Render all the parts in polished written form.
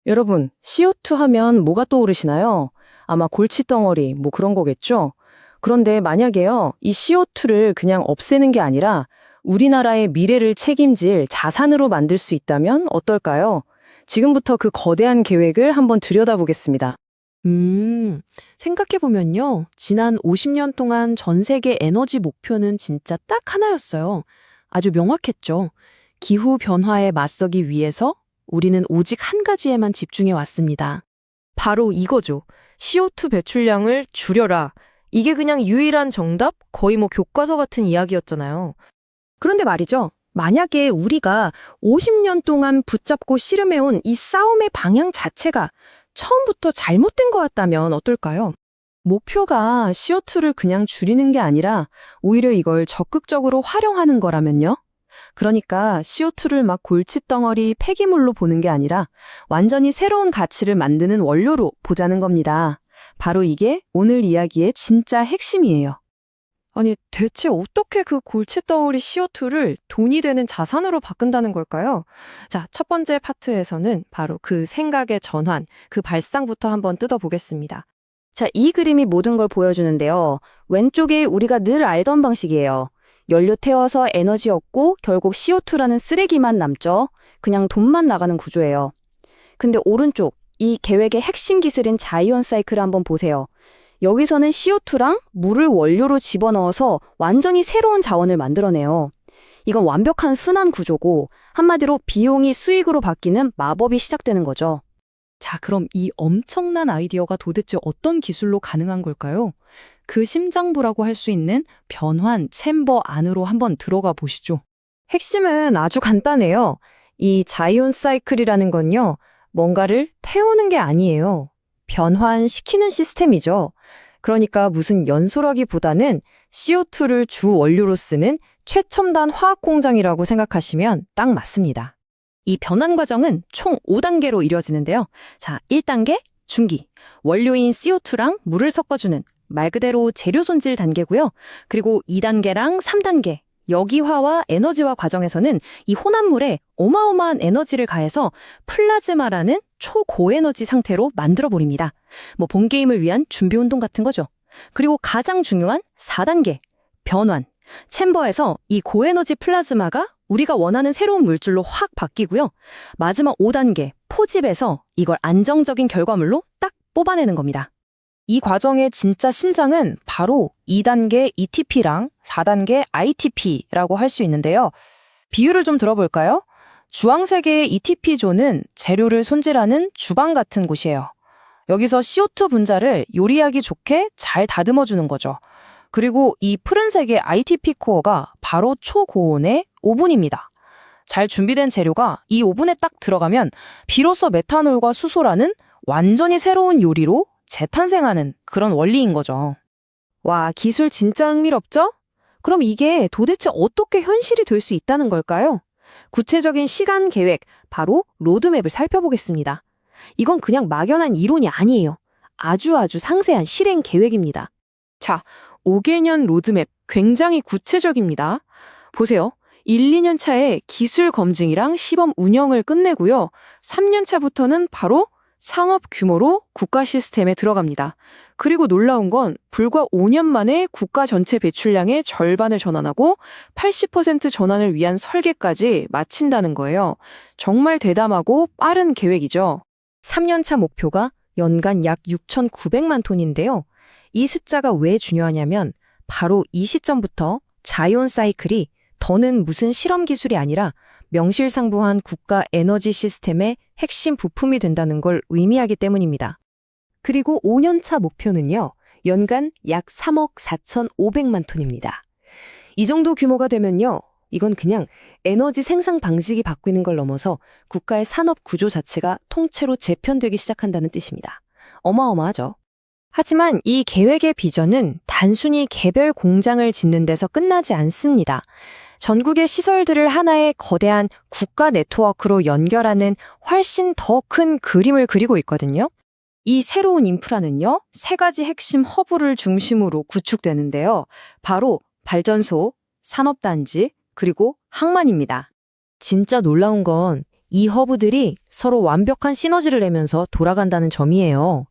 여러분, CO2 하면 뭐가 떠오르시나요? 아마 골칫덩어리, 뭐 그런 거겠죠? 그런데 만약에요, 이 CO2를 그냥 없애는 게 아니라 우리나라의 미래를 책임질 자산으로 만들 수 있다면 어떨까요? 지금부터 그 거대한 계획을 한번 들여다보겠습니다. 생각해보면요. 지난 50년 동안 전 세계 에너지 목표는 진짜 딱 하나였어요. 아주 명확했죠. 기후 변화에 맞서기 위해서 우리는 오직 한 가지에만 집중해 왔습니다. 바로 이거죠. CO2 배출량을 줄여라. 이게 그냥 유일한 정답? 거의 뭐 교과서 같은 이야기였잖아요. 그런데 말이죠. 만약에 우리가 50년 동안 붙잡고 씨름해온 이 싸움의 방향 자체가 처음부터 잘못된 것 같다면 어떨까요? 목표가 CO2를 그냥 줄이는 게 아니라 오히려 이걸 적극적으로 활용하는 거라면요? 그러니까 CO2를 막 골칫덩어리 폐기물로 보는 게 아니라 완전히 새로운 가치를 만드는 원료로 보자는 겁니다. 바로 이게 오늘 이야기의 진짜 핵심이에요. 아니, 대체 어떻게 그 골칫덩어리 CO2를 돈이 되는 자산으로 바꾼다는 걸까요? 자, 첫 번째 파트에서는 바로 그 생각의 전환, 그 발상부터 한번 뜯어보겠습니다. 자, 이 그림이 모든 걸 보여주는데요. 왼쪽이 우리가 늘 알던 방식이에요. 연료 태워서 에너지 얻고 결국 CO2라는 쓰레기만 남죠. 그냥 돈만 나가는 구조예요. 근데 오른쪽, 이 계획의 핵심 기술인 자이온 사이클을 한번 보세요. 여기서는 CO2랑 물을 원료로 집어넣어서 완전히 새로운 자원을 만들어내요. 이건 완벽한 순환 구조고 한마디로 비용이 수익으로 바뀌는 마법이 시작되는 거죠. 자, 그럼 이 엄청난 아이디어가 도대체 어떤 기술로 가능한 걸까요? 그 심장부라고 할 수 있는 변환 챔버 안으로 한번 들어가 보시죠. 핵심은 아주 간단해요. 이 자이온 사이클이라는 건요, 뭔가를 태우는 게 아니에요. 변환시키는 시스템이죠. 그러니까 무슨 연소라기보다는 CO2를 주 원료로 쓰는 최첨단 화학 공장이라고 생각하시면 딱 맞습니다. 이 변환 과정은 총 5단계로 이루어지는데요. 자, 1단계 중기, 원료인 CO2랑 물을 섞어주는 말 그대로 재료 손질 단계고요. 그리고 2단계랑 3단계, 여기화와 에너지화 과정에서는 이 혼합물에 어마어마한 에너지를 가해서 플라즈마라는 초고에너지 상태로 만들어버립니다. 뭐 본게임을 위한 준비운동 같은 거죠. 그리고 가장 중요한 4단계, 변환. 챔버에서 이 고에너지 플라즈마가 우리가 원하는 새로운 물질로 확 바뀌고요. 마지막 5단계, 포집에서 이걸 안정적인 결과물로 딱 뽑아내는 겁니다. 이 과정의 진짜 심장은 바로 2단계 ETP랑 4단계 ITP라고 할 수 있는데요. 비유를 좀 들어볼까요? 주황색의 ETP존은 재료를 손질하는 주방 같은 곳이에요. 여기서 CO2 분자를 요리하기 좋게 잘 다듬어주는 거죠. 그리고 이 푸른색의 ITP 코어가 바로 초고온의 오븐입니다. 잘 준비된 재료가 이 오븐에 딱 들어가면 비로소 메탄올과 수소라는 완전히 새로운 요리로 재탄생하는 그런 원리인 거죠. 와, 기술 진짜 흥미롭죠? 그럼 이게 도대체 어떻게 현실이 될 수 있다는 걸까요? 구체적인 시간 계획, 바로 로드맵을 살펴보겠습니다. 이건 그냥 막연한 이론이 아니에요. 아주 상세한 실행 계획입니다. 자, 5개년 로드맵 굉장히 구체적입니다. 보세요. 1, 2년 차에 기술 검증이랑 시범 운영을 끝내고요. 3년 차부터는 바로 상업 규모로 국가 시스템에 들어갑니다. 그리고 놀라운 건 불과 5년 만에 국가 전체 배출량의 절반을 전환하고 80% 전환을 위한 설계까지 마친다는 거예요. 정말 대담하고 빠른 계획이죠. 3년차 목표가 연간 약 6,900만 톤인데요. 이 숫자가 왜 중요하냐면 바로 이 시점부터 자이온 사이클이 더는 무슨 실험 기술이 아니라 명실상부한 국가 에너지 시스템의 핵심 부품이 된다는 걸 의미하기 때문입니다. 그리고 5년차 목표는요, 연간 약 3억 4,500만 톤입니다. 이 정도 규모가 되면요, 이건 그냥 에너지 생산 방식이 바뀌는 걸 넘어서 국가의 산업 구조 자체가 통째로 재편되기 시작한다는 뜻입니다. 어마어마하죠. 하지만 이 계획의 비전은 단순히 개별 공장을 짓는 데서 끝나지 않습니다. 전국의 시설들을 하나의 거대한 국가 네트워크로 연결하는 훨씬 더 큰 그림을 그리고 있거든요. 이 새로운 인프라는요, 세 가지 핵심 허브를 중심으로 구축되는데요. 바로 발전소, 산업단지, 그리고 항만입니다. 진짜 놀라운 건 이 허브들이 서로 완벽한 시너지를 내면서 돌아간다는 점이에요.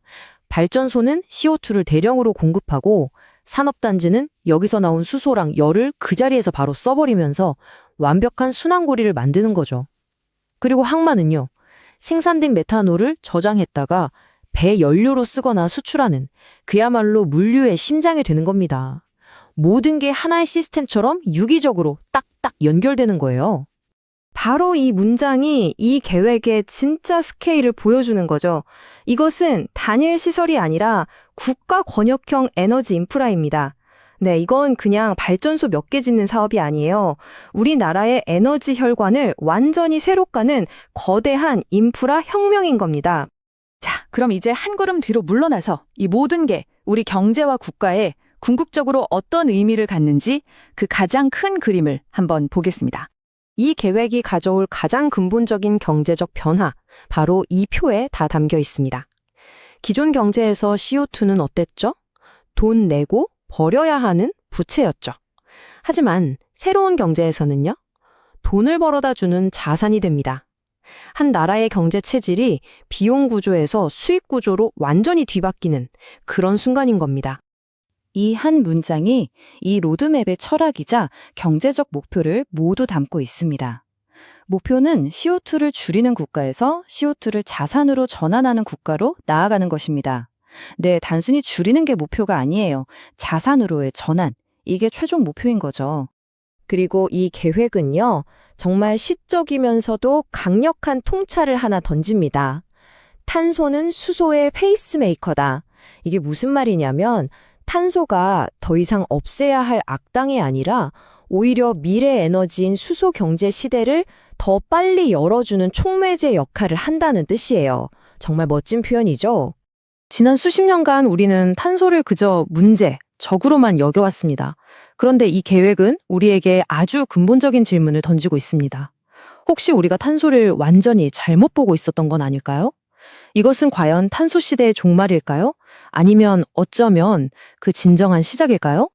발전소는 CO2를 대량으로 공급하고 산업단지는 여기서 나온 수소랑 열을 그 자리에서 바로 써버리면서 완벽한 순환고리를 만드는 거죠. 그리고 항만은요. 생산된 메탄올을 저장했다가 배 연료로 쓰거나 수출하는 그야말로 물류의 심장이 되는 겁니다. 모든 게 하나의 시스템처럼 유기적으로 딱딱 연결되는 거예요. 바로 이 문장이 이 계획의 진짜 스케일을 보여주는 거죠. 이것은 단일 시설이 아니라 국가 권역형 에너지 인프라입니다. 네, 이건 그냥 발전소 몇 개 짓는 사업이 아니에요. 우리나라의 에너지 혈관을 완전히 새로 까는 거대한 인프라 혁명인 겁니다. 자, 그럼 이제 한 걸음 뒤로 물러나서 이 모든 게 우리 경제와 국가에 궁극적으로 어떤 의미를 갖는지 그 가장 큰 그림을 한번 보겠습니다. 이 계획이 가져올 가장 근본적인 경제적 변화, 바로 이 표에 다 담겨 있습니다. 기존 경제에서 CO2는 어땠죠? 돈 내고 버려야 하는 부채였죠. 하지만 새로운 경제에서는요, 돈을 벌어다 주는 자산이 됩니다. 한 나라의 경제 체질이 비용 구조에서 수익 구조로 완전히 뒤바뀌는 그런 순간인 겁니다. 이 한 문장이 이 로드맵의 철학이자 경제적 목표를 모두 담고 있습니다. 목표는 CO2를 줄이는 국가에서 CO2를 자산으로 전환하는 국가로 나아가는 것입니다. 네, 단순히 줄이는 게 목표가 아니에요. 자산으로의 전환, 이게 최종 목표인 거죠. 그리고 이 계획은요, 정말 시적이면서도 강력한 통찰을 하나 던집니다. 탄소는 수소의 페이스메이커다. 이게 무슨 말이냐면, 탄소가 더 이상 없애야 할 악당이 아니라 오히려 미래 에너지인 수소 경제 시대를 더 빨리 열어주는 촉매제 역할을 한다는 뜻이에요. 정말 멋진 표현이죠? 지난 수십 년간 우리는 탄소를 그저 문제, 적으로만 여겨왔습니다. 그런데 이 계획은 우리에게 아주 근본적인 질문을 던지고 있습니다. 혹시 우리가 탄소를 완전히 잘못 보고 있었던 건 아닐까요? 이것은 과연 탄소 시대의 종말일까요? 아니면 어쩌면 그 진정한 시작일까요?